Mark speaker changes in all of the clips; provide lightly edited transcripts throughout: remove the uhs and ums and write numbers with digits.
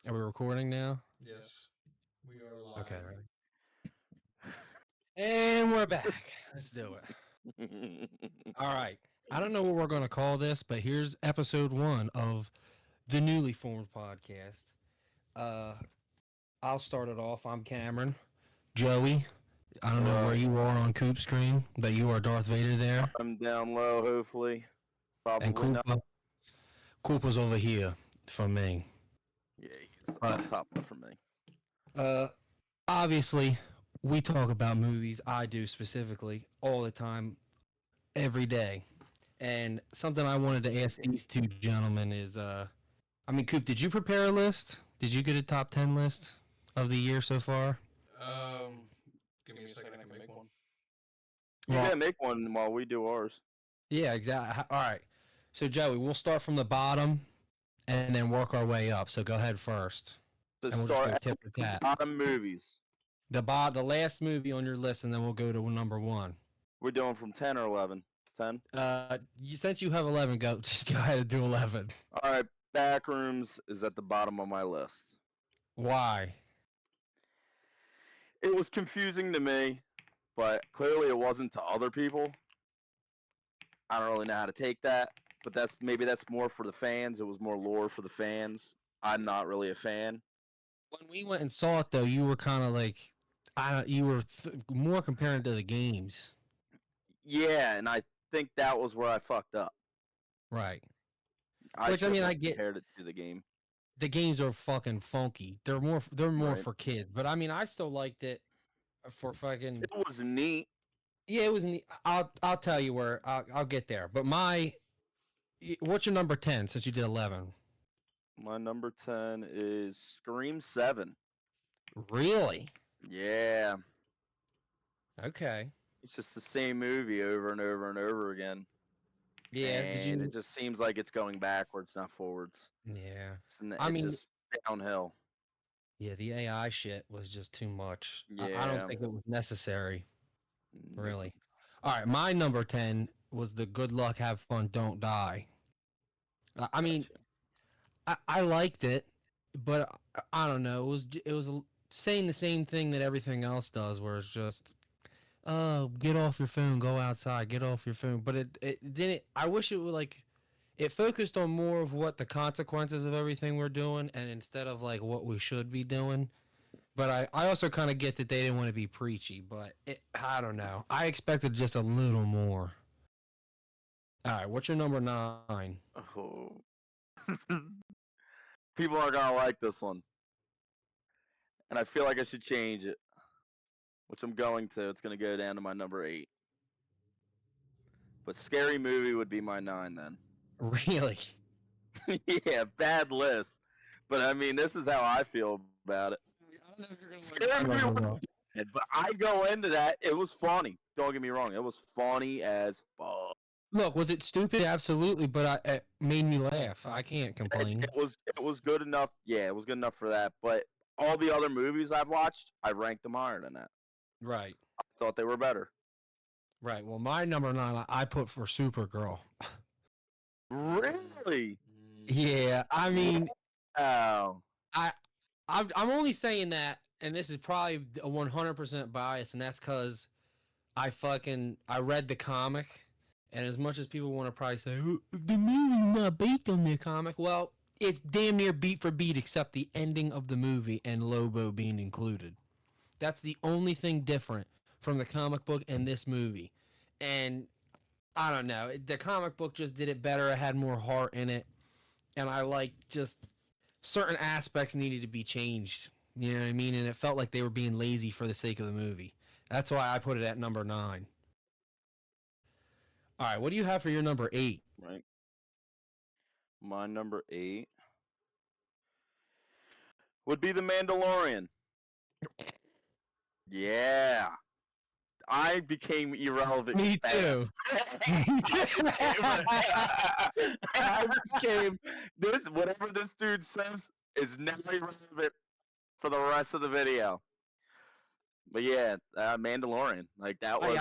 Speaker 1: Are we recording now?
Speaker 2: Yes, we are
Speaker 1: Okay.
Speaker 2: live.
Speaker 1: And we're back. Let's do it. All right. I don't know what we're going to call this, but here's episode 1 of the newly formed podcast. Uh, I'll start it off. I'm Cameron. Joey, I don't know where you are on Coop screen, but you are Darth Vader there.
Speaker 3: I'm down low, hopefully.
Speaker 1: And
Speaker 3: Probably not.
Speaker 1: Koopa's over here for me.
Speaker 3: Yeah, he's on top for me.
Speaker 1: Obviously, we talk about movies. I do specifically all the time, every day. And something I wanted to ask these two gentlemen is, Coop, did you prepare a list? Did you get a top 10 list of the year so far?
Speaker 2: Give me a second. I can make one.
Speaker 3: You can make one while we do ours.
Speaker 1: Yeah, exactly. All right. So, Joey, we'll start from the bottom and then work our way up. So, go ahead first.
Speaker 3: So
Speaker 1: and we'll
Speaker 3: start
Speaker 1: just go
Speaker 3: at
Speaker 1: tip for tat.
Speaker 3: bottom movies.
Speaker 1: The last movie on your list, and then we'll go to number 1.
Speaker 3: We're doing from 10 or 11? 10?
Speaker 1: Since you have 11, just go ahead and do 11.
Speaker 3: All right, Backrooms is at the bottom of my list.
Speaker 1: Why?
Speaker 3: It was confusing to me, but clearly it wasn't to other people. I don't really know how to take that, but that's more for the fans. It was more lore for the fans. I'm not really a fan.
Speaker 1: When we went and saw it, though, you were kind of like, you were more comparing to the games.
Speaker 3: Yeah, and I think that was where I fucked up.
Speaker 1: Right.
Speaker 3: I get compared it to the game.
Speaker 1: The games are fucking funky. They're more
Speaker 3: Right.
Speaker 1: for kids. But I still liked it for fucking.
Speaker 3: It was neat.
Speaker 1: Yeah, it was neat. I'll tell you where I'll get there. But what's your number 10 since you did 11?
Speaker 3: My number 10 is Scream 7.
Speaker 1: Really?
Speaker 3: Yeah.
Speaker 1: Okay.
Speaker 3: It's just the same movie over and over and over again.
Speaker 1: Yeah.
Speaker 3: And it just seems like it's going backwards, not forwards.
Speaker 1: Yeah.
Speaker 3: It's just downhill.
Speaker 1: Yeah, the AI shit was just too much.
Speaker 3: Yeah.
Speaker 1: I don't think it was necessary. Really. All right, my number 10 was the Good Luck, Have Fun, Don't Die. I liked it, but I don't know. It was saying the same thing that everything else does, where it's just, oh, get off your phone, go outside, get off your phone. But it didn't. I wish it would it focused on more of what the consequences of everything we're doing, and instead of like what we should be doing. But I also kind of get that they didn't want to be preachy, but I don't know. I expected just a little more. All right, what's your number 9?
Speaker 3: Oh. People are going to like this one. And I feel like I should change it. Which I'm going to. It's going to go down to my number 8. But Scary Movie would be my 9 then.
Speaker 1: Really?
Speaker 3: Yeah, bad list. But this is how I feel about it.
Speaker 2: I don't know if you're gonna
Speaker 3: Scary Movie wasn't bad, but I go into that. It was funny. Don't get me wrong. It was funny as fuck.
Speaker 1: Look, was it stupid? Absolutely, but it made me laugh. I can't complain.
Speaker 3: It was good enough. Yeah, it was good enough for that. But all the other movies I've watched, I ranked them higher than that.
Speaker 1: Right.
Speaker 3: I thought they were better.
Speaker 1: Right. Well, my number 9 I put for Supergirl.
Speaker 3: Really?
Speaker 1: Yeah.
Speaker 3: Oh.
Speaker 1: I'm only saying that, and this is probably a 100% bias, and that's because I read the comic, and as much as people want to probably say, oh, the movie's not based on the comic, well, it's damn near beat for beat except the ending of the movie and Lobo being included. That's the only thing different from the comic book and this movie. And I don't know, the comic book just did it better. It had more heart in it, and I like just certain aspects needed to be changed. You know what I mean? And it felt like they were being lazy for the sake of the movie. That's why I put it at number 9. All right, what do you have for your number 8?
Speaker 3: Right. My number 8 would be The Mandalorian. Yeah. I became irrelevant.
Speaker 1: Me too.
Speaker 3: I became this. Whatever this dude says is never irrelevant for the rest of the video. But yeah, Mandalorian. Like that was.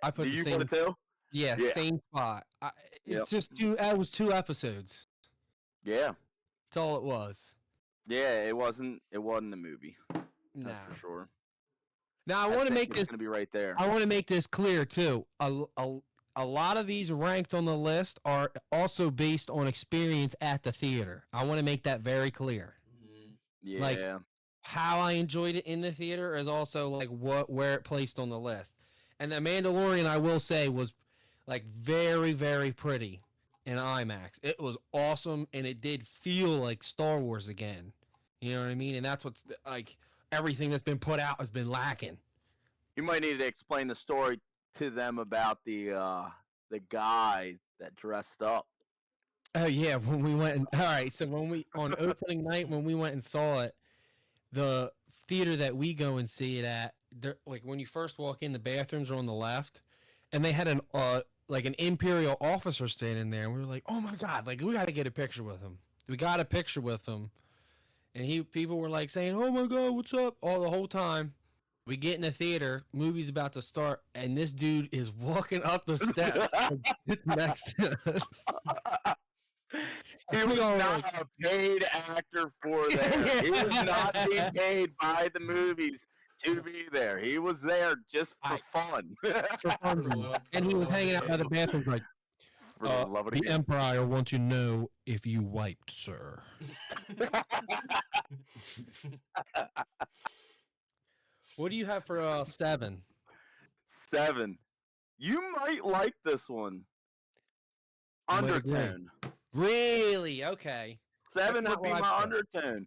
Speaker 1: I put
Speaker 3: do
Speaker 1: the
Speaker 3: you
Speaker 1: same.
Speaker 3: put it too?
Speaker 1: Yeah, same spot. It's
Speaker 3: Yep.
Speaker 1: just two. It was 2 episodes.
Speaker 3: Yeah.
Speaker 1: That's all it was.
Speaker 3: Yeah, it wasn't. It wasn't a movie.
Speaker 1: No.
Speaker 3: That's for sure.
Speaker 1: Now I want to
Speaker 3: think
Speaker 1: make
Speaker 3: it's
Speaker 1: this.
Speaker 3: gonna be right there.
Speaker 1: I want to make this clear too. A lot of these ranked on the list are also based on experience at the theater. I want to make that very clear.
Speaker 3: Yeah.
Speaker 1: Like, how I enjoyed it in the theater is also like where it placed on the list. And the Mandalorian, I will say, was like very, very pretty in IMAX. It was awesome, and it did feel like Star Wars again. You know what I mean? And that's what's like everything that's been put out has been lacking.
Speaker 3: You might need to explain the story to them about the guy that dressed up.
Speaker 1: Oh yeah, when we went and all right, so when we on opening night when we went and saw it, the theater that we go and see it at, like when you first walk in, the bathrooms are on the left, and they had an like an Imperial officer standing there, and we were like, oh my god, like we got to get a picture with him. We got a picture with him, and people were like saying, oh my god, what's up, all the whole time. We get in the theater, movie's about to start, and this dude is walking up the steps next to us.
Speaker 3: He was not a paid actor for there. He was not being paid by the movies to be there. He was there just for fun.
Speaker 1: For fun. And he was hanging out by the bathroom like,
Speaker 3: For the love of the
Speaker 1: the
Speaker 3: game.
Speaker 1: Empire wants to know if you wiped, sir. What do you have for 7?
Speaker 3: 7. You might like this one.
Speaker 1: Might agree.
Speaker 3: Undertone.
Speaker 1: Really? Okay.
Speaker 3: 7
Speaker 1: That's
Speaker 3: would be
Speaker 1: not what
Speaker 3: my
Speaker 1: I
Speaker 3: Undertone.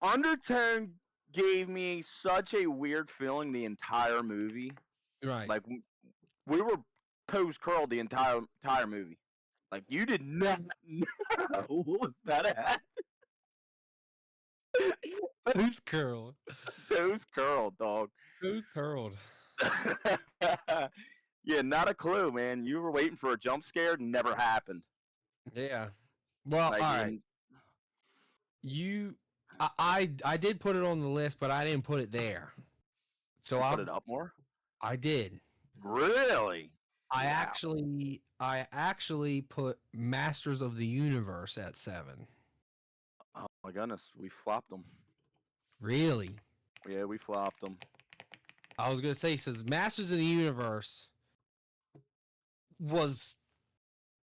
Speaker 3: Undertone gave me such a weird feeling the entire movie.
Speaker 1: Right.
Speaker 3: Like we were pose curled the entire movie. Like you did not know what was about to happen.
Speaker 1: Who's curled?
Speaker 3: Toes curled, dog.
Speaker 1: Who's curled?
Speaker 3: Yeah, not a clue, man. You were waiting for a jump scare, never happened.
Speaker 1: Yeah. Well,
Speaker 3: Like,
Speaker 1: all right. I did put it on the list, but I didn't put it there. So
Speaker 3: I'll put it up more.
Speaker 1: I did.
Speaker 3: Really?
Speaker 1: I
Speaker 3: Wow.
Speaker 1: actually put Masters of the Universe at 7.
Speaker 3: Oh my goodness, we flopped them.
Speaker 1: Really?
Speaker 3: Yeah, we flopped them.
Speaker 1: I was gonna say, says Masters of the Universe was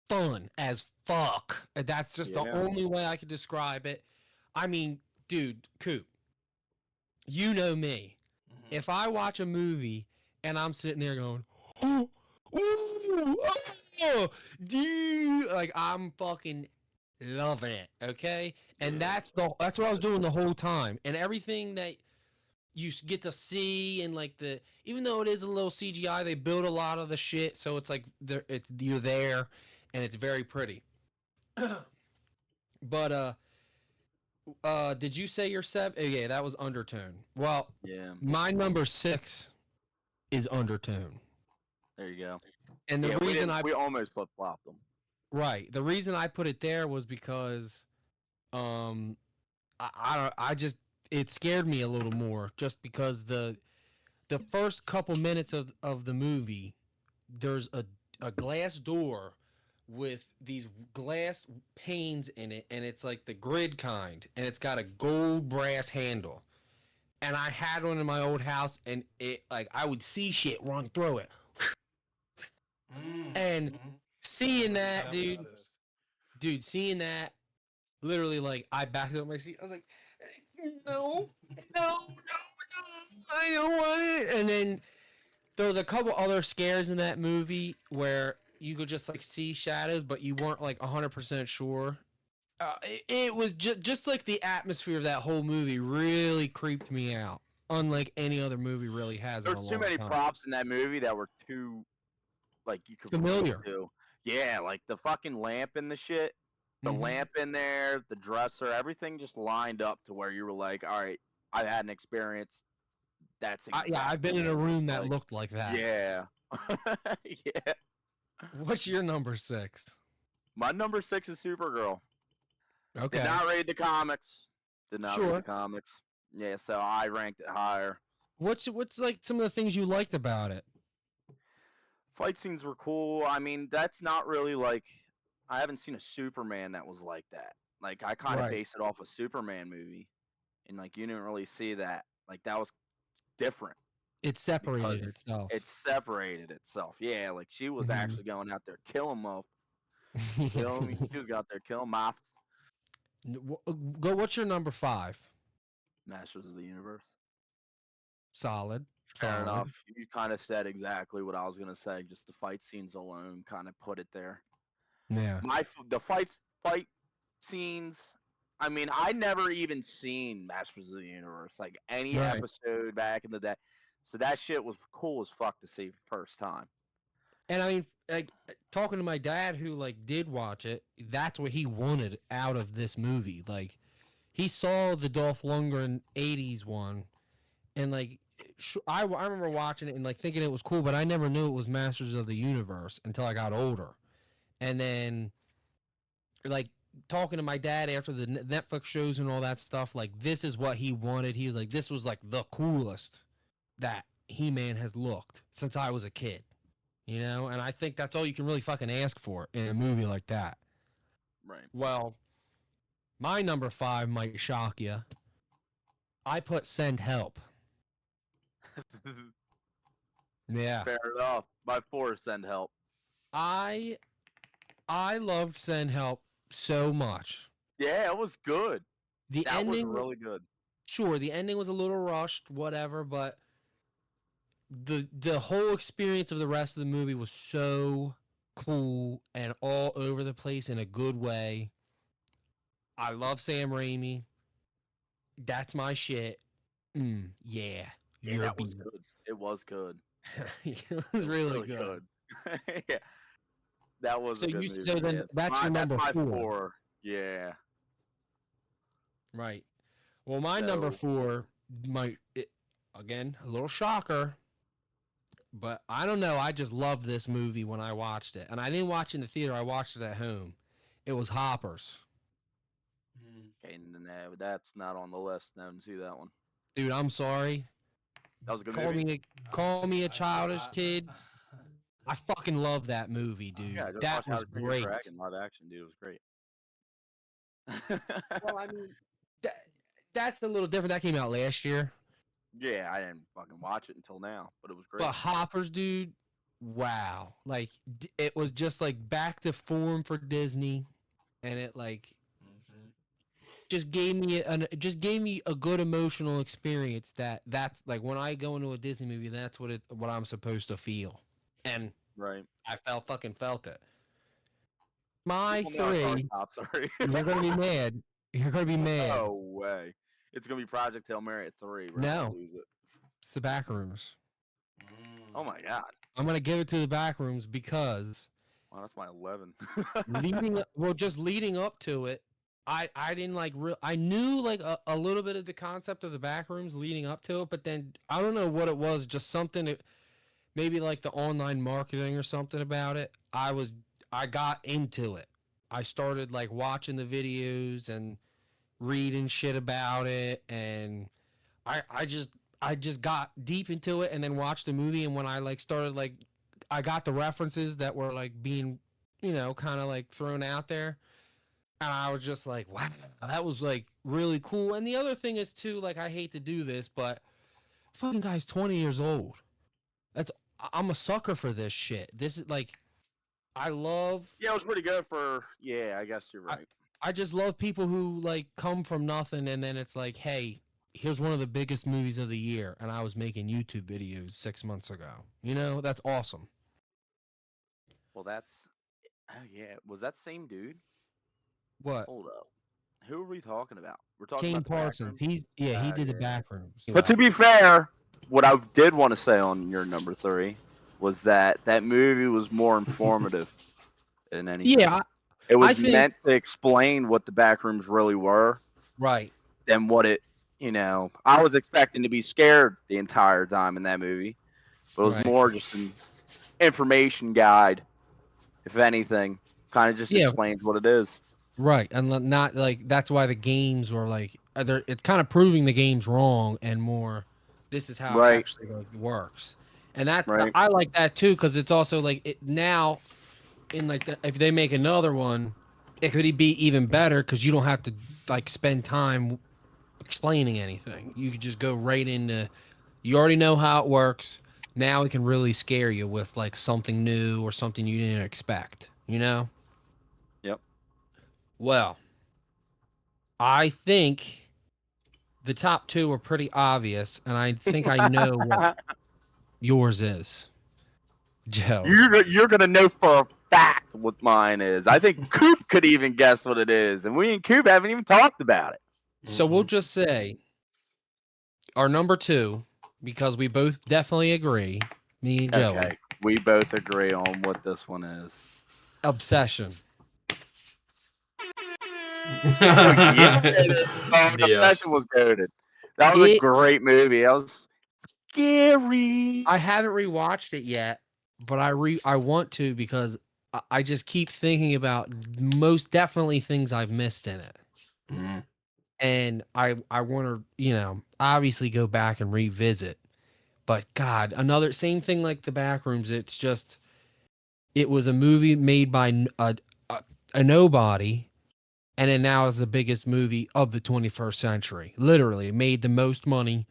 Speaker 1: fun as fuck. And that's just the
Speaker 3: Yeah.
Speaker 1: only way I could describe it. I mean, dude, Coop, you know me. If I watch a movie and I'm sitting there going, oh, ooh, oh, dude, like I'm fucking loving it, okay? And that's what I was doing the whole time. And everything that you get to see, and like even though it is a little CGI, they build a lot of the shit, so it's like you're there, and it's very pretty. But did you say your 7? Oh, yeah, that was Undertone. Well,
Speaker 3: Yeah.
Speaker 1: my number 6 is Undertone.
Speaker 3: There you go.
Speaker 1: And the
Speaker 3: Yeah,
Speaker 1: reason
Speaker 3: we almost flip flopped them.
Speaker 1: right, the reason I put it there was because I just it scared me a little more, just because the first couple minutes of the movie, there's a glass door with these glass panes in it, and it's like the grid kind, and it's got a gold brass handle. And I had one in my old house, and it like I would see shit run through it. And seeing that, dude, seeing that, literally, like, I backed up my seat. I was like, no, I don't want it. And then there was a couple other scares in that movie where you could just, like, see shadows, but you weren't, like, 100% sure. It was just like the atmosphere of that whole movie really creeped me out, unlike any other movie really has.
Speaker 3: There's too many props in that movie that were too, like, you could
Speaker 1: familiar.
Speaker 3: To. Yeah, like the fucking lamp and the shit. The lamp in there, the dresser, everything just lined up to where you were like, all right, I've had an experience. That's exactly
Speaker 1: I've been in a room that looked like that.
Speaker 3: Yeah. Yeah.
Speaker 1: What's your number 6?
Speaker 3: My number 6 is Supergirl.
Speaker 1: Okay.
Speaker 3: Did not read the comics. Did not read
Speaker 1: Sure.
Speaker 3: the comics. Yeah, so I ranked it higher.
Speaker 1: What's like some of the things you liked about it?
Speaker 3: Fight scenes were cool. I mean, that's not really like, I haven't seen a Superman that was like that. Like I kind of
Speaker 1: Right.
Speaker 3: based it off a Superman movie, and like you didn't really see that. Like that was different
Speaker 1: It separated
Speaker 3: because
Speaker 1: itself.
Speaker 3: it separated itself. Yeah, like she was
Speaker 1: Mhm.
Speaker 3: actually going out there killing them. You know, what I mean, she was out there killing mobs.
Speaker 1: Go. What's your number 5?
Speaker 3: Masters of the Universe.
Speaker 1: Solid.
Speaker 3: Fair
Speaker 1: Solid.
Speaker 3: enough. You kind of said exactly what I was gonna say. Just the fight scenes alone kind of put it there.
Speaker 1: Yeah.
Speaker 3: The fight scenes. I mean, I never even seen Masters of the Universe, like any
Speaker 1: Right.
Speaker 3: episode back in the day. So that shit was cool as fuck to see first time.
Speaker 1: And I mean, like talking to my dad, who like did watch it, that's what he wanted out of this movie. Like, he saw the Dolph Lundgren '80s one, and like, I remember watching it and like thinking it was cool, but I never knew it was Masters of the Universe until I got older, and then like talking to my dad after the Netflix shows and all that stuff. Like, this is what he wanted. He was like, this was like the coolest that He-Man has looked since I was a kid. You know, and I think that's all you can really fucking ask for in a movie like that.
Speaker 3: Right.
Speaker 1: Well, my number 5 might shock you. I put Send Help. Yeah.
Speaker 3: Fair enough. My 4 Send Help.
Speaker 1: I loved Send Help so much.
Speaker 3: Yeah, it was good.
Speaker 1: The
Speaker 3: That was
Speaker 1: ending,
Speaker 3: really good.
Speaker 1: sure, the ending was a little rushed, whatever, but the whole experience of the rest of the movie was so cool and all over the place in a good way. I love Sam Raimi. That's my shit. Yeah.
Speaker 3: Yeah, that was good. It was good.
Speaker 1: It was really good.
Speaker 3: Yeah, that was
Speaker 1: So
Speaker 3: a good
Speaker 1: you
Speaker 3: movie.
Speaker 1: so then
Speaker 3: yeah.
Speaker 1: that's your number
Speaker 3: my
Speaker 1: 4.
Speaker 3: 4. Yeah.
Speaker 1: Right. Well, my number
Speaker 3: So-
Speaker 1: 4 again, a little shocker, but I don't know. I just loved this movie when I watched it, and I didn't watch it in the theater. I watched it at home. It was Hoppers.
Speaker 3: Okay, no, that's not on the list. No, I didn't see that one.
Speaker 1: Dude, I'm sorry.
Speaker 3: That was a good
Speaker 1: Call
Speaker 3: movie.
Speaker 1: call me a childish kid. I fucking love that movie, dude.
Speaker 3: Yeah, I just
Speaker 1: That
Speaker 3: watched How
Speaker 1: was
Speaker 3: to Train Your
Speaker 1: great.
Speaker 3: Dragon live action, dude. It was great.
Speaker 1: Well, I mean, that's a little different. That came out last year.
Speaker 3: Yeah, I didn't fucking watch it until now, but it was great.
Speaker 1: But Hoppers, dude, wow. Like, it was just like back to form for Disney, and it like just gave me a good emotional experience. That's like when I go into a Disney movie, that's what I'm supposed to feel, and
Speaker 3: Right.
Speaker 1: I felt it. My
Speaker 3: Well, no, sorry,
Speaker 1: 3,
Speaker 3: Top, sorry.
Speaker 1: you're gonna be mad. You're gonna be mad.
Speaker 3: No way. It's gonna be Project Hail Mary at 3. We're
Speaker 1: No.
Speaker 3: gonna lose it.
Speaker 1: It's the Backrooms.
Speaker 3: Oh my god.
Speaker 1: I'm gonna give it to the Backrooms because
Speaker 3: Wow, that's my 11.
Speaker 1: just leading up to it, I didn't like I knew like a little bit of the concept of the Backrooms leading up to it, but then I don't know what it was, just something maybe like the online marketing or something about it. I got into it. I started like watching the videos and reading shit about it, and I just got deep into it and then watched the movie, and when I like started like I got the references that were like being, kind of like thrown out there, and I was just like, wow, that was like really cool. And the other thing is too, like, I hate to do this, but fucking guy's 20 years old. I'm a sucker for this shit. This is like, I love.
Speaker 3: Yeah, it was pretty good for. Yeah, I guess you're right.
Speaker 1: I just love people who like come from nothing and then it's like, hey, here's one of the biggest movies of the year, and I was making YouTube videos 6 months ago. That's awesome.
Speaker 3: Well, that's. Oh yeah, was that same dude?
Speaker 1: What?
Speaker 3: Hold up. Who are we talking about? We're talking
Speaker 1: Kane
Speaker 3: about the
Speaker 1: Parsons.
Speaker 3: Backrooms?
Speaker 1: He did the
Speaker 3: yeah.
Speaker 1: Backrooms.
Speaker 3: But to be fair, what I did want to say on your number 3 was that movie was more informative than anything.
Speaker 1: Yeah,
Speaker 3: It was
Speaker 1: think-
Speaker 3: meant to explain what the Backrooms really were
Speaker 1: right.
Speaker 3: than what it, I was expecting to be scared the entire time in that movie. But it was
Speaker 1: Right.
Speaker 3: more just an information guide, if anything. Kind of just
Speaker 1: Yeah.
Speaker 3: explains what it is.
Speaker 1: Right, and not like that's why the games were like it's kind of proving the game's wrong and more. This is how
Speaker 3: Right.
Speaker 1: it actually like, works, and that
Speaker 3: Right.
Speaker 1: I like that too because it's also like now in like if they make another one, it could be even better because you don't have to like spend time explaining anything. You could just go right into. You already know how it works. Now it can really scare you with like something new or something you didn't expect. You know.
Speaker 3: Yep.
Speaker 1: Well, I think the top two are pretty obvious, and I think I know what yours is, Joe.
Speaker 3: You're gonna know for a fact what mine is. I think Coop could even guess what it is, and we and Coop haven't even talked about it.
Speaker 1: So we'll just say our number two, because we both definitely agree, me and Joey,
Speaker 3: Okay, we both agree on what this one is.
Speaker 1: Obsession.
Speaker 3: Yeah,
Speaker 2: Yeah.
Speaker 3: Obsession was goated. That was a
Speaker 1: It-
Speaker 3: great movie. That was scary.
Speaker 1: I haven't rewatched it yet, but I want to because I just keep thinking about most definitely things I've missed in it.
Speaker 2: Mhm.
Speaker 1: And I want to, obviously go back and revisit. But God, another same thing like the Backrooms. It's just it was a movie made by a nobody, and it now is the biggest movie of the 21st century. Literally, it made the most money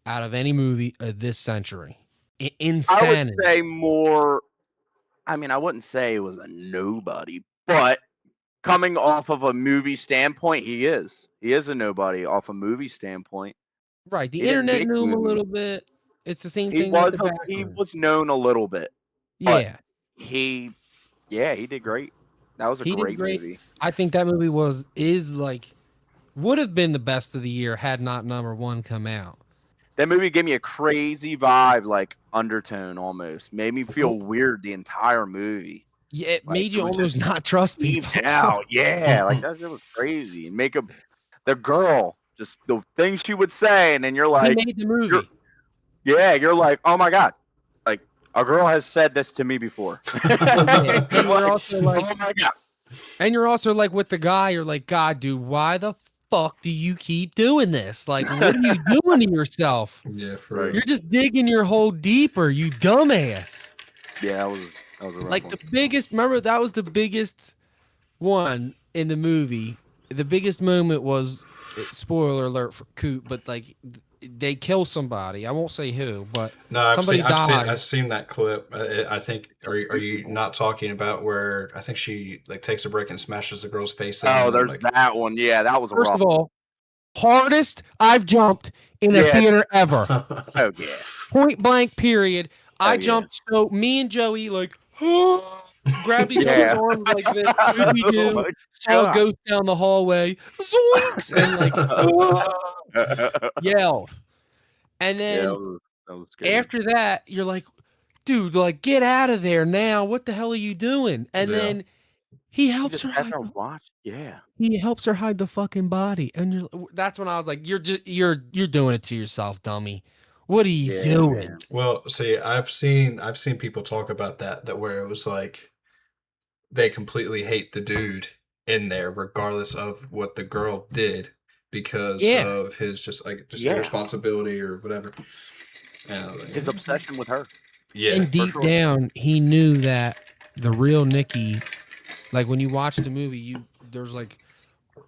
Speaker 1: out of any movie of this century.
Speaker 3: I
Speaker 1: Insanity.
Speaker 3: would say more. I mean, I wouldn't say it was a nobody, but coming off of a movie standpoint, he is. He is a nobody off a movie standpoint.
Speaker 1: Right. The
Speaker 3: He didn't
Speaker 1: internet
Speaker 3: make
Speaker 1: knew him a
Speaker 3: movies.
Speaker 1: little bit. It's the same
Speaker 3: He
Speaker 1: thing with
Speaker 3: was
Speaker 1: the
Speaker 3: he
Speaker 1: Backrooms.
Speaker 3: was known a little bit, but
Speaker 1: Yeah,
Speaker 3: he did great. That was a
Speaker 1: he did
Speaker 3: great
Speaker 1: great.
Speaker 3: movie.
Speaker 1: I think that movie would have been the best of the year had not number one come out.
Speaker 3: That movie gave me a crazy vibe, like undertone almost. Made me feel weird the entire movie.
Speaker 1: Yeah, it
Speaker 3: Like,
Speaker 1: made
Speaker 3: it
Speaker 1: you
Speaker 3: was
Speaker 1: almost
Speaker 3: just
Speaker 1: not trust people.
Speaker 3: Deep out, yeah, like that shit was crazy. And the girl, just the things she would say, and then you're
Speaker 1: He
Speaker 3: like,
Speaker 1: made the movie.
Speaker 3: you're like, oh my god, like a girl has said this to me before.
Speaker 1: Yeah, and you're also
Speaker 3: oh
Speaker 1: like,
Speaker 3: my god,
Speaker 1: and you're also like with the guy, you're like, God, dude, why the fuck do you keep doing this? Like, what are you doing to yourself?
Speaker 2: Yeah, for
Speaker 3: Right.
Speaker 2: real.
Speaker 1: You're just digging your hole deeper, you dumbass.
Speaker 3: yeah, that was a rough
Speaker 1: Like
Speaker 3: one.
Speaker 1: the biggest, remember that was the biggest one in the movie. The biggest moment was, spoiler alert for Coop, but like they kill somebody. I won't say who, but
Speaker 2: No, I've
Speaker 1: somebody
Speaker 2: seen, I've seen,
Speaker 1: died.
Speaker 2: I've seen that clip. I think. Are you not talking about where I think she like takes a brick and smashes the girl's face in?
Speaker 3: Oh,
Speaker 2: and then,
Speaker 3: there's
Speaker 2: like,
Speaker 3: that one. Yeah, that was a
Speaker 1: First
Speaker 3: rough
Speaker 1: of all, hardest I've jumped in a
Speaker 3: Yeah.
Speaker 1: theater ever.
Speaker 3: one. Oh yeah.
Speaker 1: Point blank, period. I
Speaker 3: Oh, yeah.
Speaker 1: jumped, so me and Joey like grabbed each
Speaker 3: Yeah.
Speaker 1: other's arms like this. What we
Speaker 3: Oh
Speaker 1: do?
Speaker 3: my
Speaker 1: Saw a
Speaker 3: God.
Speaker 1: ghost down the hallway, zoinks, and like yelled. And
Speaker 3: Yeah,
Speaker 1: then
Speaker 3: that was scary.
Speaker 1: after that, you're like, dude, like get out of there now. What the hell are you doing? And
Speaker 2: Yeah.
Speaker 1: then he
Speaker 3: You
Speaker 1: helps
Speaker 3: just
Speaker 1: her
Speaker 3: sat
Speaker 1: hide.
Speaker 3: there and watched. Yeah.
Speaker 1: He helps her hide the fucking body, and that's when I was like, you're doing it to yourself, dummy. What are you
Speaker 3: Yeah,
Speaker 1: doing?
Speaker 3: man.
Speaker 2: Well, see, I've seen people talk about that where it was like they completely hate the dude in there, regardless of what the girl did, because
Speaker 1: Yeah.
Speaker 2: of his just
Speaker 3: Yeah.
Speaker 2: irresponsibility or whatever. And I was like,
Speaker 3: His obsession with her.
Speaker 2: yeah,
Speaker 1: And deep
Speaker 3: sure.
Speaker 1: down, he knew that the real Nikki, like when you watch the movie, there's like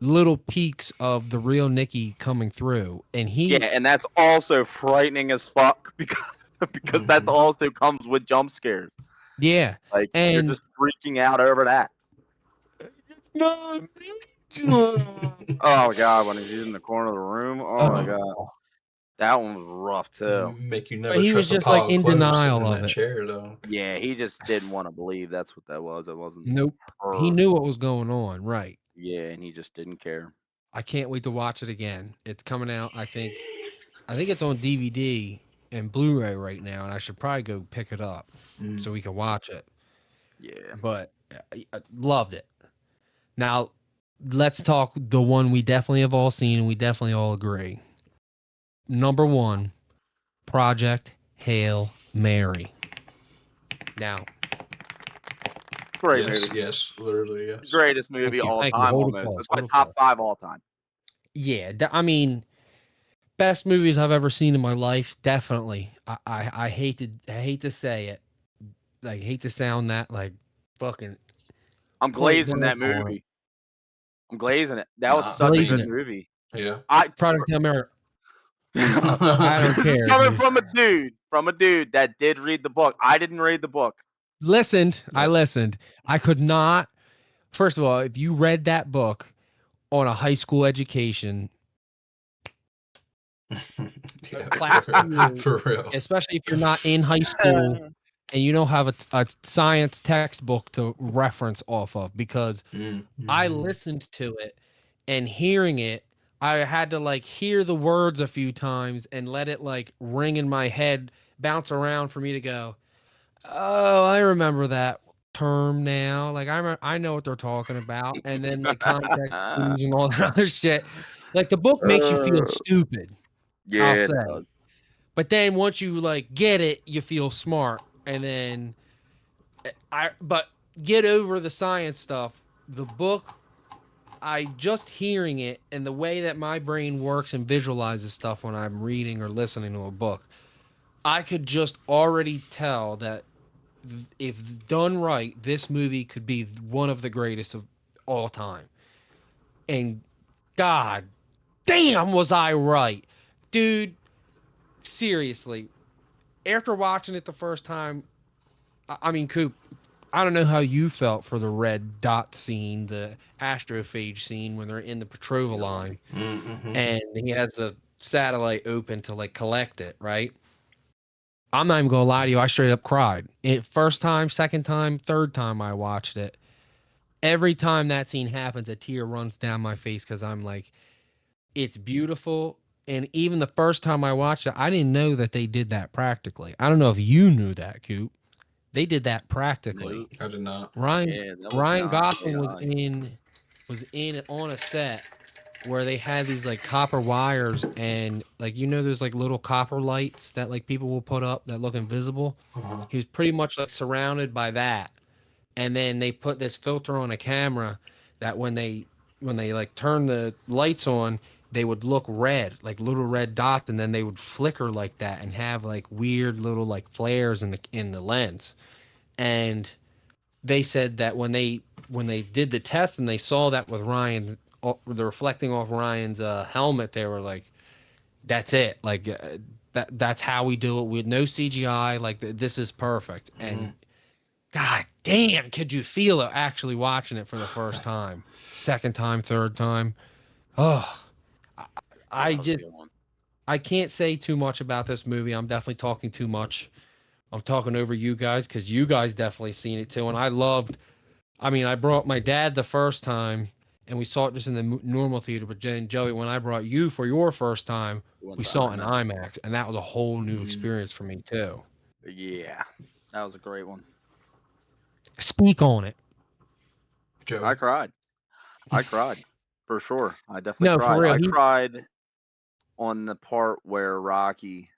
Speaker 1: little peaks of the real Nikki coming through, and he,
Speaker 3: Yeah, and that's also frightening as fuck because that
Speaker 2: Mhm.
Speaker 3: also comes with jump scares.
Speaker 1: yeah,
Speaker 3: Like you're
Speaker 1: and
Speaker 3: just freaking out over that.
Speaker 1: no,
Speaker 3: Oh god, when he's in the corner of the room. Oh my god, that one was rough too.
Speaker 2: Make you
Speaker 1: But
Speaker 2: never
Speaker 1: he was
Speaker 2: trust a
Speaker 1: just, like,
Speaker 2: pile
Speaker 1: in
Speaker 2: of clothes sitting
Speaker 1: denial
Speaker 2: in
Speaker 1: of
Speaker 2: that
Speaker 1: it.
Speaker 2: chair, though.
Speaker 3: Yeah, he just didn't want to believe that's what that was. It wasn't.
Speaker 1: Nope,
Speaker 3: her.
Speaker 1: he knew what was going on. Right.
Speaker 3: Yeah, and he just didn't care.
Speaker 1: I can't wait to watch it again. It's coming out. I think it's on DVD and Blu-ray right now, and I should probably go pick it up
Speaker 2: Mm.
Speaker 1: so we can watch it.
Speaker 3: Yeah.
Speaker 1: But I loved it. Now, let's talk the one we definitely have all seen and we definitely all agree. Number one, Project Hail Mary. Now,
Speaker 3: Great
Speaker 2: Yes,
Speaker 3: movie.
Speaker 2: yes, literally, yes.
Speaker 3: Greatest movie
Speaker 1: you,
Speaker 3: all
Speaker 1: thank you.
Speaker 3: time
Speaker 1: Hold
Speaker 3: almost.
Speaker 1: applause,
Speaker 3: It's my
Speaker 1: hold
Speaker 3: top
Speaker 1: applause.
Speaker 3: 5 all time.
Speaker 1: yeah, I mean, best movies I've ever seen in my life. Definitely. I hate to say it. Like, hate to sound that like fucking
Speaker 3: I'm
Speaker 1: point
Speaker 3: glazing that
Speaker 1: blank on it.
Speaker 3: movie. I'm glazing it. That was
Speaker 2: Nah,
Speaker 3: such a
Speaker 1: Glazing
Speaker 3: good
Speaker 1: it.
Speaker 3: movie.
Speaker 2: Yeah.
Speaker 1: Product of America. I don't
Speaker 3: This is
Speaker 1: care,
Speaker 3: coming
Speaker 1: dude.
Speaker 3: from a dude that did read the book. I didn't read the book.
Speaker 1: Listened. I
Speaker 2: Yep.
Speaker 1: listened. I could not. First of all, if you read that book on a high school education,
Speaker 2: Yeah,
Speaker 1: class
Speaker 2: for,
Speaker 1: to you,
Speaker 2: for real.
Speaker 1: especially if you're not in high school and you don't have a science textbook to reference off of, because I listened to it and hearing it, I had to like hear the words a few times and let it like ring in my head, bounce around for me to go, oh, I remember that term now. Like I know what they're talking about, and then like context clues and all that other shit. Like the book makes you feel stupid, I'll
Speaker 3: Yeah,
Speaker 1: say.
Speaker 3: it does.
Speaker 1: But then once you like get it, you feel smart, and then but get over the science stuff. The book, I just hearing it and the way that my brain works and visualizes stuff when I'm reading or listening to a book, I could just already tell that if done right, this movie could be one of the greatest of all time. And God damn, was I right, dude. Seriously, after watching it the first time, I mean, Coop, I don't know how you felt for the red dot scene, the astrophage scene when they're in the Petrova line, and he has the satellite open to like collect it, right? I'm not even gonna lie to you, I straight up cried. First time, second time, third time I watched it. Every time that scene happens, a tear runs down my face because I'm like, it's beautiful. And even the first time I watched it, I didn't know that they did that practically. I don't know if you knew that, Coop. They did that practically.
Speaker 3: No.
Speaker 2: I did not.
Speaker 1: Ryan
Speaker 3: Yeah, that was
Speaker 1: Ryan
Speaker 3: not
Speaker 1: Gosling
Speaker 3: AI.
Speaker 1: was in on a set where they had these like copper wires, and like there's like little copper lights that like people will put up that look invisible. He was pretty much like surrounded by that. And then they put this filter on a camera that when they like turn the lights on, they would look red, like little red dots, and then they would flicker like that and have like weird little like flares in the lens. And they said that when they did the test and they saw that with Ryan, the reflecting off Ryan's helmet, they were like, "That's it. Like that's how we do it with no CGI. Like this is perfect." And God damn, could you feel it actually watching it for the first time, second time, third time? Oh, I
Speaker 3: That was a
Speaker 1: just
Speaker 3: good one.
Speaker 1: I can't say too much about this movie. I'm definitely talking too much. I'm talking over you guys because you guys definitely seen it too, and I loved. I mean, I brought my dad the first time, and we saw it just in the normal theater. But Jen, Joey, when I brought you for your first time,
Speaker 3: We went
Speaker 1: we
Speaker 3: to
Speaker 1: saw it in
Speaker 3: IMAX.
Speaker 1: IMAX, and that was a whole new experience for me too.
Speaker 3: Yeah, that was a great one.
Speaker 1: Speak on it.
Speaker 2: Joey.
Speaker 3: I cried. I cried for sure. I definitely
Speaker 1: No, for
Speaker 3: cried.
Speaker 1: real.
Speaker 3: I cried on the part where Rocky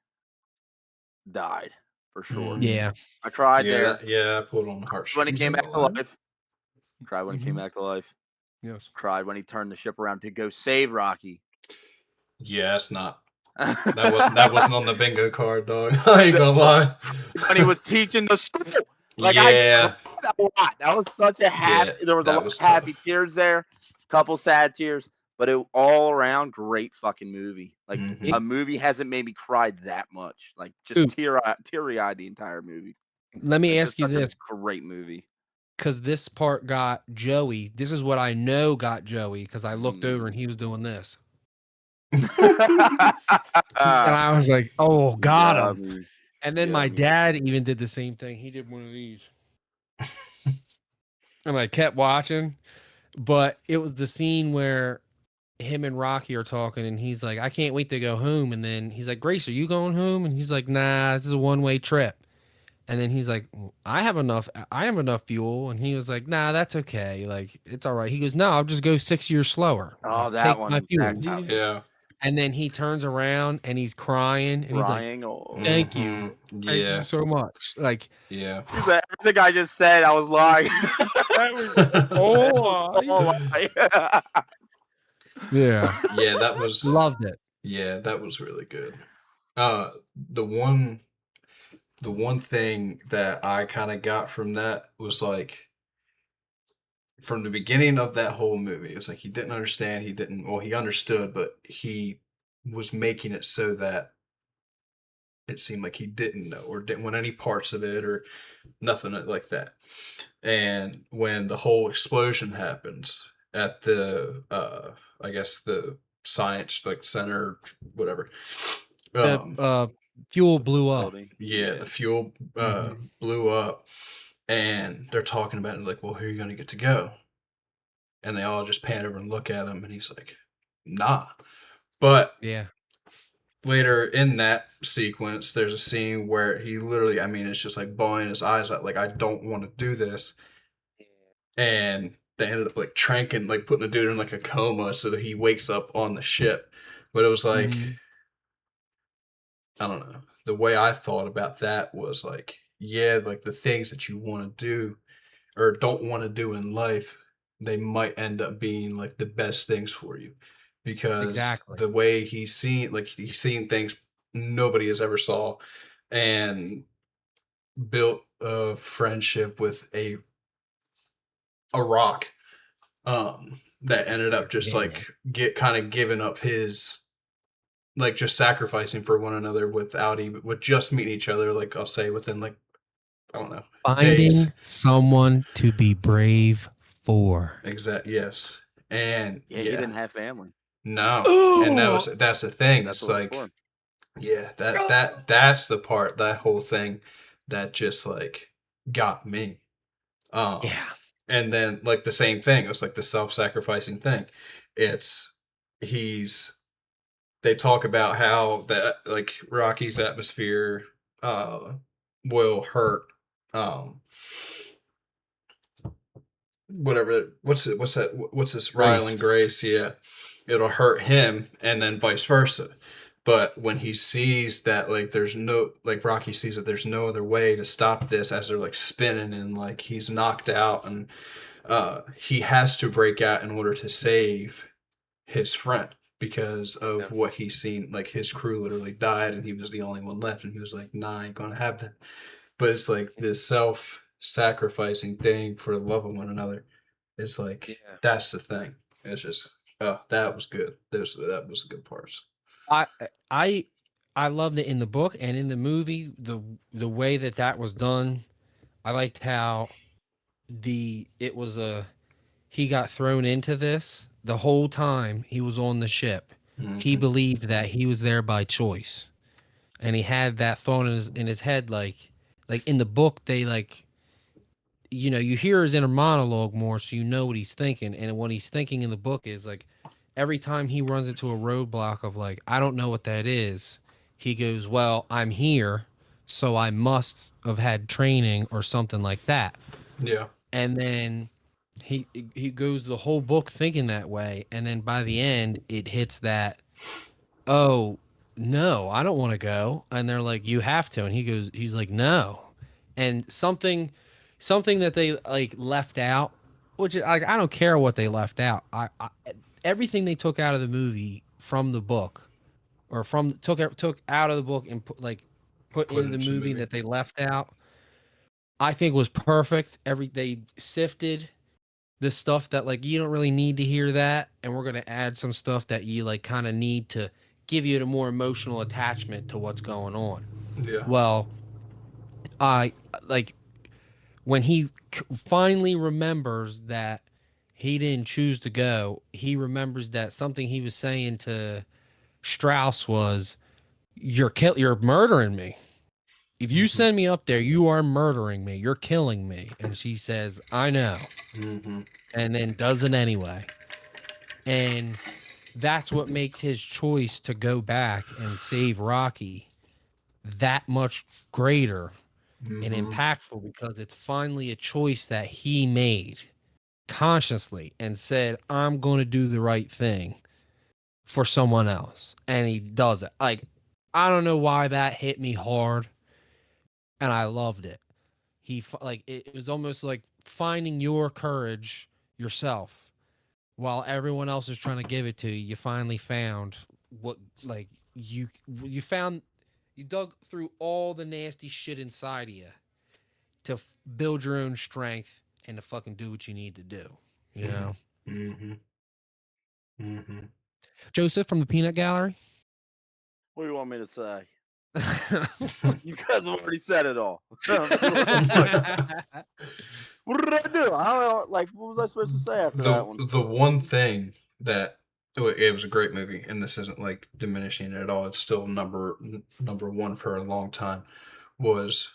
Speaker 3: died for sure.
Speaker 1: Yeah.
Speaker 3: I cried
Speaker 2: Yeah,
Speaker 3: there
Speaker 2: yeah, I pulled on the
Speaker 3: when he
Speaker 2: heartstrings.
Speaker 3: came
Speaker 2: Ain't
Speaker 3: back
Speaker 2: gonna
Speaker 3: to
Speaker 2: lie.
Speaker 3: life. Cried when he came back to life.
Speaker 1: Yes.
Speaker 3: Cried when he turned the ship around to go save Rocky.
Speaker 2: Yeah, it's not. That wasn't on the bingo card, dog. I ain't gonna lie.
Speaker 3: When he was teaching the school. Like
Speaker 2: Yeah,
Speaker 3: I cried a lot. That was such a happy.
Speaker 2: yeah,
Speaker 3: There was a
Speaker 2: that
Speaker 3: lot
Speaker 2: was
Speaker 3: of happy
Speaker 2: tough.
Speaker 3: tears there, couple sad tears, but it all around great fucking movie. Like
Speaker 2: Mhm.
Speaker 3: a movie hasn't made me cry that much. Like just
Speaker 1: Ooh,
Speaker 3: teary eyed the entire movie.
Speaker 1: let me
Speaker 3: It's
Speaker 1: ask
Speaker 3: just
Speaker 1: you
Speaker 3: such a
Speaker 1: this,
Speaker 3: great movie.
Speaker 1: because this part got Joey. This is what I know got Joey, because I looked over and
Speaker 3: Mm.
Speaker 1: he was doing this. And
Speaker 3: Ah,
Speaker 1: I was like, oh,
Speaker 3: you
Speaker 1: got
Speaker 3: got
Speaker 1: him.
Speaker 3: me.
Speaker 1: And
Speaker 3: You
Speaker 1: then my
Speaker 3: got me.
Speaker 1: dad even did the same thing. He did one of these. And I kept watching, but it was the scene where him and Rocky are talking, and he's like, I can't wait to go home. And then he's like, Grace, are you going home? And he's like, nah, this is a one-way trip. And then he's like, I have enough fuel. And he was like, nah, that's okay. Like, it's all right. He goes, no, I'll just go 6 years slower. Like,
Speaker 3: Oh, that
Speaker 1: take my
Speaker 3: one.
Speaker 1: fuel.
Speaker 2: Yeah.
Speaker 1: And then he turns around and he's crying and he's like,
Speaker 3: Crying. Oh.
Speaker 1: thank you.
Speaker 2: Mhm.
Speaker 1: Thank you
Speaker 2: Yeah.
Speaker 1: so much. Like,
Speaker 2: Yeah.
Speaker 3: He's like, everything I just said, I was lying.
Speaker 1: that was
Speaker 3: That
Speaker 1: oh,
Speaker 3: was all lie.
Speaker 1: yeah.
Speaker 2: Yeah, that was
Speaker 1: Loved it.
Speaker 2: yeah, that was really good. Uh the one the one thing that I kind of got from that was like from the beginning of that whole movie, it's like he didn't understand. He understood, but he was making it so that it seemed like he didn't know or didn't want any parts of it or nothing like that. And when the whole explosion happens at the, I guess the science like center, whatever.
Speaker 1: The fuel blew up.
Speaker 3: Facility.
Speaker 2: Yeah, the fuel
Speaker 1: Mhm.
Speaker 2: blew up, and they're talking about it like, well, who are you gonna get to go? And they all just pan over and look at him, and he's like, nah. But
Speaker 1: Yeah.
Speaker 2: later in that sequence, there's a scene where he literally, I mean, it's just like bawling his eyes out, like, I don't want to do this. And they ended up like tranking, like putting the dude in like a coma so that he wakes up on the ship. But it was like,
Speaker 1: Mhm.
Speaker 2: I don't know. The way I thought about that was like, yeah, like the things that you want to do or don't want to do in life, they might end up being like the best things for you because
Speaker 1: Exactly.
Speaker 2: the way he's seen things nobody has ever saw and built a friendship with a rock that ended up just
Speaker 1: Yeah.
Speaker 2: like get kind of giving up his like just sacrificing for one another without even with just meeting each other like I'll say within like I don't know days.
Speaker 1: Finding someone to be brave for.
Speaker 2: Exact. Yes. And
Speaker 3: Yeah, he
Speaker 2: yeah.
Speaker 3: didn't have family.
Speaker 2: No. And
Speaker 1: Oh,
Speaker 2: that's the thing.
Speaker 3: That's
Speaker 2: It's
Speaker 3: what it's
Speaker 2: like
Speaker 3: for.
Speaker 2: yeah, that's the part, that whole thing that just like got me. Um
Speaker 1: yeah.
Speaker 2: and then like the same thing, it was like the self-sacrificing thing. It's he's they talk about how that like Rocky's atmosphere will hurt um whatever what's this Rylan
Speaker 1: Grace.
Speaker 2: Grace, yeah, it'll hurt him and then vice versa. But when he sees that like there's no like Rocky sees that there's no other way to stop this as they're like spinning and like he's knocked out and he has to break out in order to save his friend because
Speaker 3: Yeah.
Speaker 2: of what he's seen, like his crew literally died and he was the only one left and he was like nah, I ain't gonna have that. But it's like this self-sacrificing thing for the love of one another. It's like
Speaker 3: Yeah.
Speaker 2: that's the thing. It's just oh, that was good. That was good parts.
Speaker 1: I I I loved it in the book and in the movie. The way that that was done. I liked how it was a he got thrown into this the whole time he was on the ship. He
Speaker 2: Mm-hmm.
Speaker 1: believed that he was there by choice, and he had that thought in his head. Like in the book, they like you hear his inner monologue more, so you know what he's thinking. And what he's thinking in the book is like every time he runs into a roadblock of like I don't know what that is, he goes, "Well, I'm here, so I must have had training or something like that."
Speaker 2: Yeah.
Speaker 1: And then he goes the whole book thinking that way, and then by the end it hits that, oh no, I don't want to go. And they're like, you have to. And he's like, no. And something that they like left out, which I don't care what they left out. I everything they took out of the movie from the book, or from took out of the book and put
Speaker 2: Put
Speaker 1: into the
Speaker 2: into the
Speaker 1: movie
Speaker 2: movie.
Speaker 1: that they left out, I think was perfect. They sifted the stuff that like you don't really need to hear that, and we're gonna add some stuff that you like kind of need to give you a more emotional attachment to what's going on.
Speaker 2: Yeah.
Speaker 1: Well, I like when he finally remembers that he didn't choose to go. He remembers that something he was saying to Strauss was, you're murdering me. If you
Speaker 2: Mm-hmm.
Speaker 1: send me up there, you are murdering me. You're killing me." And she says, "I know."
Speaker 2: Mm-hmm.
Speaker 1: And then does it anyway. And that's what makes his choice to go back and save Rocky that much greater and
Speaker 2: Mm-hmm.
Speaker 1: impactful, because it's finally a choice that he made consciously and said, I'm going to do the right thing for someone else. And he does it. Like, I don't know why that hit me hard, and I loved it. It was almost like finding your courage yourself while everyone else is trying to give it to you. You finally found what, like, you found, you dug through all the nasty shit inside of you to build your own strength and to fucking do what you need to do. You know,
Speaker 2: Mm-hmm. Mm-hmm.
Speaker 1: Joseph from the Peanut Gallery.
Speaker 3: What do you want me to say?
Speaker 2: Mm-hmm.
Speaker 3: You guys have already said it all. What did I do? I don't know, like, what was I supposed to say after that one?
Speaker 2: The one thing that it was a great movie, and this isn't like diminishing it at all. It's still number one for a long time. Was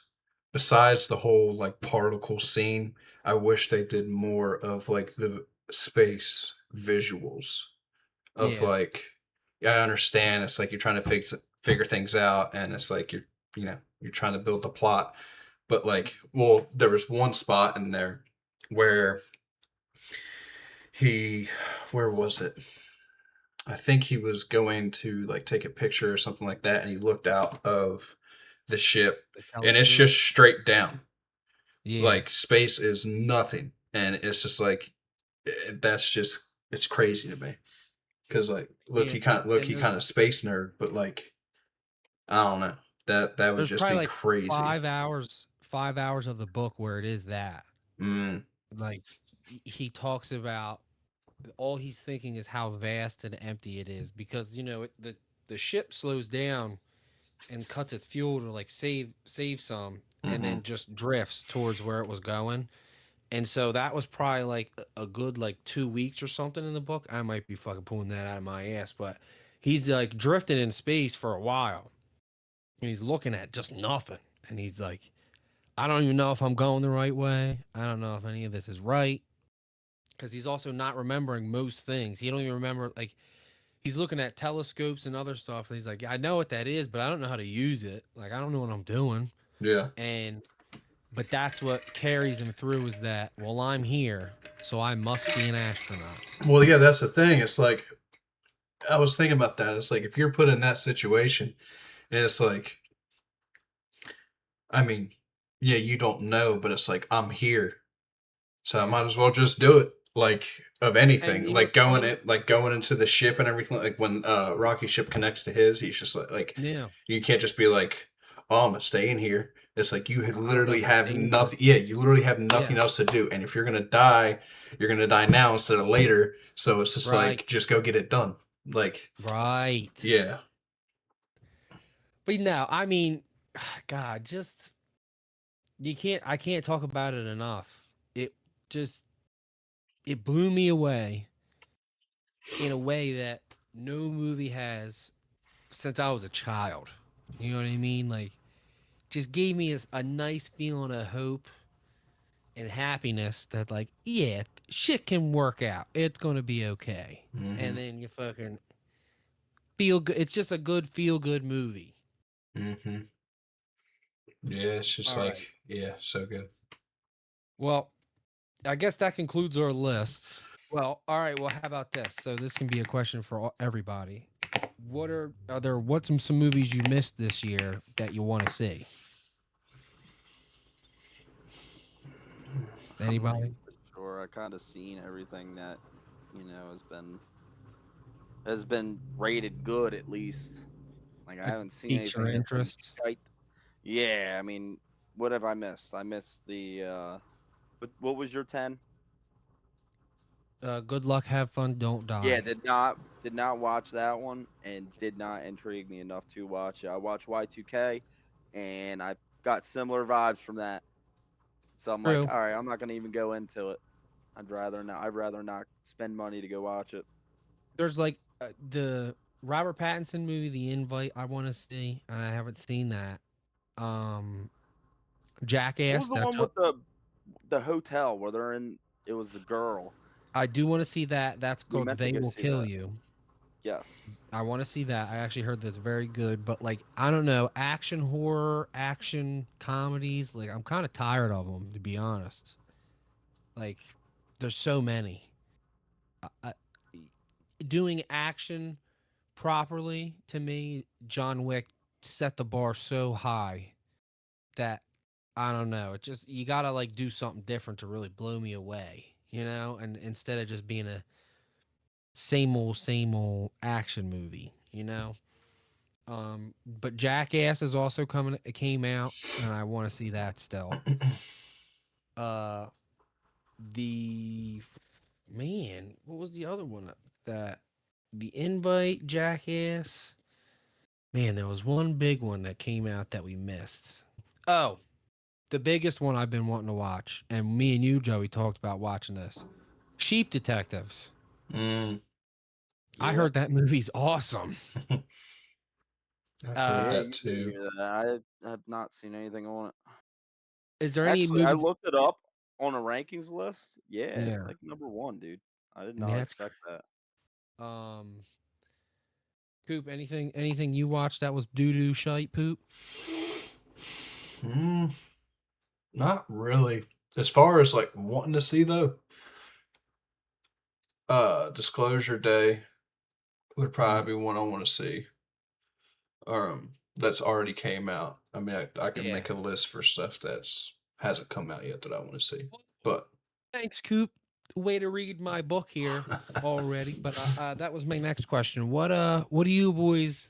Speaker 2: besides the whole like particle scene, I wish they did more of like the space visuals of
Speaker 1: Yeah.
Speaker 2: like. Yeah, I understand. It's like you're trying to figure things out, and it's like you're trying to build the plot, but like, well, there was one spot in there where he where was it? I think he was going to like take a picture or something like that, and he looked out of the ship,
Speaker 1: The
Speaker 2: and it's
Speaker 1: telescope.
Speaker 2: just straight down.
Speaker 1: Yeah.
Speaker 2: Like space is nothing, and it's just like that's just it's crazy to me because like
Speaker 1: Yeah.
Speaker 2: look
Speaker 1: And
Speaker 2: he kind of space nerd, but like I don't know that would
Speaker 1: there's
Speaker 2: just
Speaker 1: probably
Speaker 2: be
Speaker 1: like
Speaker 2: crazy.
Speaker 1: 5 hours of the book where it is that.
Speaker 2: Mm,
Speaker 1: Like he talks about all he's thinking is how vast and empty it is because the ship slows down and cuts its fuel to like save some and
Speaker 2: mm-hmm.
Speaker 1: then just drifts towards where it was going. And so that was probably like a good like 2 weeks or something in the book. I might be fucking pulling that out of my ass, but he's like drifting in space for a while and he's looking at just nothing. And he's like, I don't even know if I'm going the right way. I don't know if any of this is right. Because he's also not remembering most things. He don't even remember like he's looking at telescopes and other stuff. And he's like, I know what that is, but I don't know how to use it. Like I don't know what I'm doing.
Speaker 2: Yeah.
Speaker 1: And but that's what carries him through is that, well, I'm here, so I must be an astronaut.
Speaker 2: Well, yeah, that's the thing. It's like I was thinking about that. It's like if you're put in that situation, and it's like, I mean, yeah, you don't know, but it's like I'm here, so I
Speaker 1: Yeah.
Speaker 2: might as well just do it. Like of
Speaker 1: And
Speaker 2: anything,
Speaker 1: you know
Speaker 2: like
Speaker 1: what's funny?
Speaker 2: going into the ship and everything. Like when Rocky's ship connects to his, he's just like
Speaker 1: Yeah.
Speaker 2: you can't just be like, oh, I'm gonna stay in here. It's like you
Speaker 1: I don't know
Speaker 2: literally
Speaker 1: if I'm
Speaker 2: have
Speaker 1: staying here.
Speaker 2: nothing. Yeah, you literally have
Speaker 1: Yeah.
Speaker 2: nothing else to do. And if you're gonna die, you're gonna die now instead of later. So it's just
Speaker 1: Right.
Speaker 2: like just go get it done. Like
Speaker 1: Right.
Speaker 2: yeah.
Speaker 1: But no, I mean, God, just I can't talk about it enough. It just it blew me away in a way that no movie has since I was a child. You know what I mean? Like just gave me a nice feeling of hope and happiness that like, yeah, shit can work out. It's gonna be okay.
Speaker 2: Mm-hmm.
Speaker 1: And then you fucking feel good. It's just a good feel good movie.
Speaker 2: Mm-hmm. Yeah, it's just
Speaker 1: All right.
Speaker 2: like yeah, so good.
Speaker 1: Well, I guess that concludes our lists. Well, all right. Well, how about this? So this can be a question for everybody. Are there what's some movies you missed this year that you want to see?
Speaker 3: I'm not
Speaker 1: Anybody?
Speaker 3: even sure. I kind of seen everything that has been rated good at least. Like I
Speaker 1: That
Speaker 3: haven't seen
Speaker 1: piques your
Speaker 3: anything that's been
Speaker 1: interest?
Speaker 3: shite. Yeah, I mean, what have I missed? I missed the what was your 10?
Speaker 1: Good luck, have fun, don't
Speaker 3: Yeah,
Speaker 1: die.
Speaker 3: did not watch that one and did not intrigue me enough to watch it. I watched Y2K and I got similar vibes from that. So I'm like,
Speaker 1: True.
Speaker 3: all right, I'm not gonna even go into it. I'd rather not spend money to go watch it.
Speaker 1: There's like the Robert Pattinson movie, The Invite. I want to see, and I haven't seen that. Um,
Speaker 3: What was
Speaker 1: Jackass.
Speaker 3: the one with the hotel where they're in? It was the girl.
Speaker 1: I do want to see that. That's
Speaker 3: We
Speaker 1: called
Speaker 3: meant to
Speaker 1: They
Speaker 3: go
Speaker 1: Will
Speaker 3: see
Speaker 1: Kill
Speaker 3: that.
Speaker 1: You.
Speaker 3: Yes.
Speaker 1: I want to see that. I actually heard that's very good, but like I don't know, action horror, action comedies. Like I'm kind of tired of them, to be honest. Like there's so many. I, doing action properly to me, John Wick set the bar so high that I don't know. It just you gotta like do something different to really blow me away, and instead of just being a same old action movie, But Jackass is also coming. It came out, and I want to see that still. Uh, the Man, what was the other one? That the Invite, Jackass. Man, there was one big one that came out that we missed. Oh, the biggest one I've been wanting to watch, and me and you, Joey, talked about watching this. Sheep Detectives.
Speaker 2: Mm,
Speaker 1: I
Speaker 3: Yeah.
Speaker 1: heard that movie's awesome.
Speaker 2: I've heard
Speaker 3: Yeah,
Speaker 1: Uh,
Speaker 2: that
Speaker 3: you did
Speaker 2: too.
Speaker 3: hear that. I have not seen anything on it.
Speaker 1: is there any
Speaker 3: Actually, I
Speaker 1: movies?
Speaker 3: looked it up on a rankings list. Yeah, it's
Speaker 1: Yeah,
Speaker 3: like #1, dude. I did not
Speaker 1: that's
Speaker 3: expect that.
Speaker 1: um. Coop, anything you watched that was doo doo shite poop?
Speaker 2: Mm, not really. As far as like wanting to see though, Disclosure Day would probably be one I want to see. That's already came out. I mean, I can
Speaker 1: Yeah.
Speaker 2: make a list for stuff that's hasn't come out yet that I want to see. But
Speaker 1: Thanks, Coop. Way to read my book here already. But that was my next question. What do you boys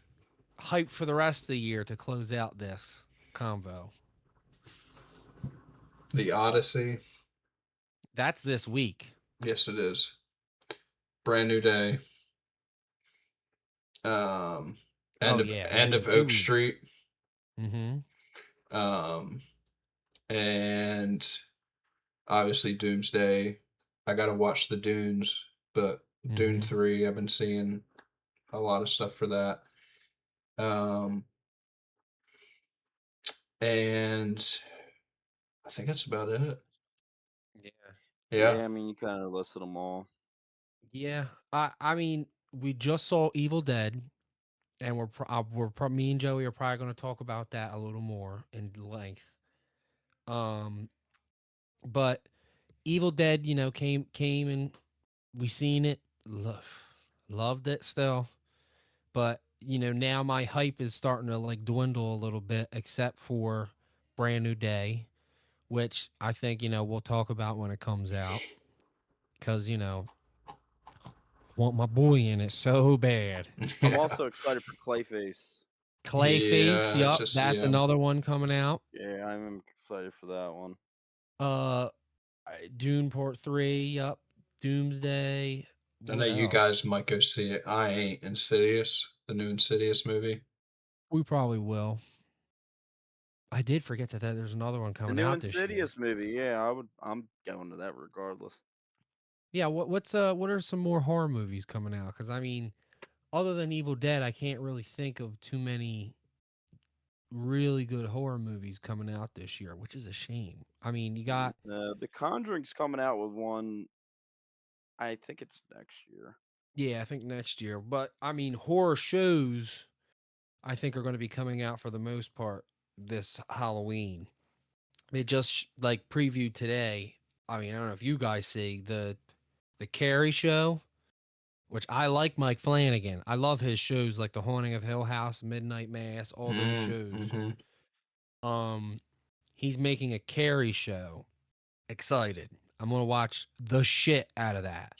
Speaker 1: hype for the rest of the year to close out this convo?
Speaker 2: The Odyssey,
Speaker 1: That's this week.
Speaker 2: yes, it is. Brand New Day. Um,
Speaker 1: Oh yeah,
Speaker 2: End
Speaker 1: that's in
Speaker 2: of
Speaker 1: 2
Speaker 2: Oak
Speaker 1: weeks.
Speaker 2: Street.
Speaker 1: Mm-hmm.
Speaker 2: Um, and obviously Doomsday. I gotta watch the Dunes, but Dune
Speaker 1: Mm-hmm.
Speaker 2: 3, I've been seeing a lot of stuff for that. Um, and I think that's about it.
Speaker 1: Yeah.
Speaker 2: Yeah.
Speaker 3: Yeah, I mean, you kind of listed them all.
Speaker 1: Yeah. I mean, we just saw Evil Dead, and me and Joey are probably going to talk about that a little more in length. Um, but Evil Dead, came and we seen it, loved it still. But now my hype is starting to like dwindle a little bit, except for Brand New Day, which I think we'll talk about when it comes out, because want my boy in it so bad.
Speaker 3: I'm
Speaker 2: Yeah.
Speaker 3: also excited for Clayface.
Speaker 1: Clayface,
Speaker 2: Yeah, it's
Speaker 1: yup,
Speaker 2: just
Speaker 1: that's
Speaker 2: yeah.
Speaker 1: another one coming out.
Speaker 3: Yeah, I'm excited for that one.
Speaker 1: Uh, Dune Part 3, yup, Doomsday.
Speaker 2: I know
Speaker 1: What
Speaker 2: you
Speaker 1: else?
Speaker 2: guys might go see it. I ain't Insidious, the new Insidious movie.
Speaker 1: We probably will. I did forget that there's another one
Speaker 3: The
Speaker 1: coming
Speaker 3: new
Speaker 1: out this year.
Speaker 3: Insidious movie. Yeah, I'm going to that regardless.
Speaker 1: Yeah, what are some more horror movies coming out? Because I mean, other than Evil Dead, I can't really think of too many really good horror movies coming out this year, which is a shame. I mean, you got
Speaker 3: The Conjuring's coming out with one. I think it's next year.
Speaker 1: yeah, I think next year, but I mean, horror shows I think are going to be coming out for the most part this Halloween. They just like previewed today. I mean, I don't know if you guys see the Carrie show, which I like Mike Flanagan. I love his shows like The Haunting of Hill House, Midnight Mass, all those shows.
Speaker 2: Mm-hmm.
Speaker 1: Um, he's making a Carrie show. Excited. I'm gonna watch the shit out of that.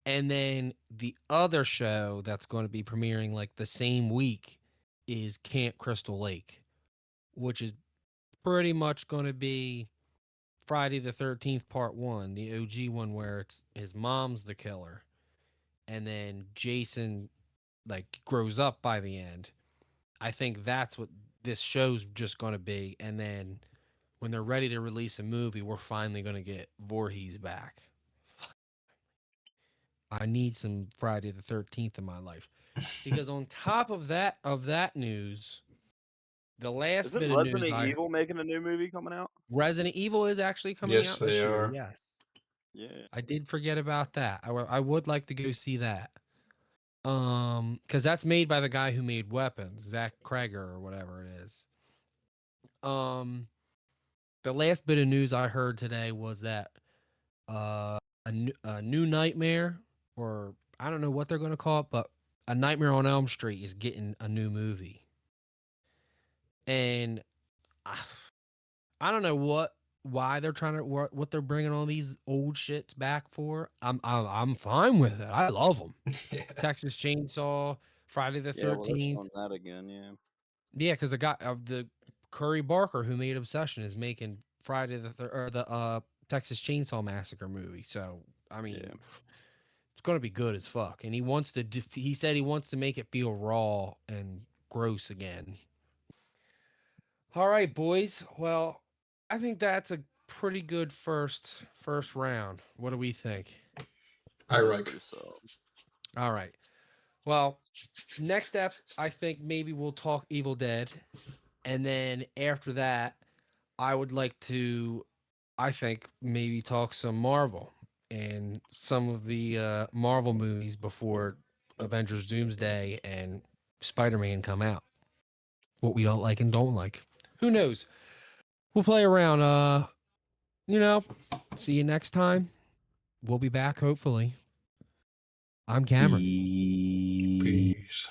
Speaker 1: And then the other show that's going to be premiering like the same week is Camp Crystal Lake, which is pretty much going to be Friday the 13th part 1, the OG one where it's his mom's the killer and then Jason like grows up by the end. I think that's what this show's just going to be, and then when they're ready to release a movie, we're finally going to get Voorhees back. I need some Friday the 13th in my life. Because on top of that news, the last
Speaker 3: Isn't
Speaker 1: bit of news
Speaker 3: Resident Evil making a new movie coming out?
Speaker 1: Resident Evil is actually coming
Speaker 2: Yes,
Speaker 1: out
Speaker 2: they
Speaker 1: this year.
Speaker 2: are.
Speaker 1: Yes.
Speaker 3: Yeah.
Speaker 1: I did forget about that. I would like to go see that. Cuz that's made by the guy who made Weapons, Zach Kreger or whatever it is. Um the last bit of news I heard today was that a new Nightmare, or I don't know what they're going to call it, but A Nightmare on Elm Street is getting a new movie. And I, I don't know why they're trying to what they're bringing all these old shits back for. I'm fine with it. I love them.
Speaker 2: Yeah.
Speaker 1: Texas Chainsaw, Friday the
Speaker 3: Yeah, well, they're
Speaker 1: 13th.
Speaker 3: showing that again. Yeah.
Speaker 1: Yeah, because the guy of the Curry Barker who made Obsession is making Friday the or the Texas Chainsaw Massacre movie. So I mean,
Speaker 3: Yeah.
Speaker 1: it's gonna be good as fuck. And he wants to. He said he wants to make it feel raw and gross again. All right, boys. Well, I think that's a pretty good first round. What do we think?
Speaker 2: I like.
Speaker 3: Pretty solid.
Speaker 1: All right. Well, next step, I think maybe we'll talk Evil Dead, and then after that, I would like to, I think maybe talk some Marvel and some of the Marvel movies before Avengers Doomsday and Spider-Man come out. What we don't like and don't like. Who knows? We'll play around. See you next time. We'll be back hopefully. I'm Cameron.
Speaker 2: Peace.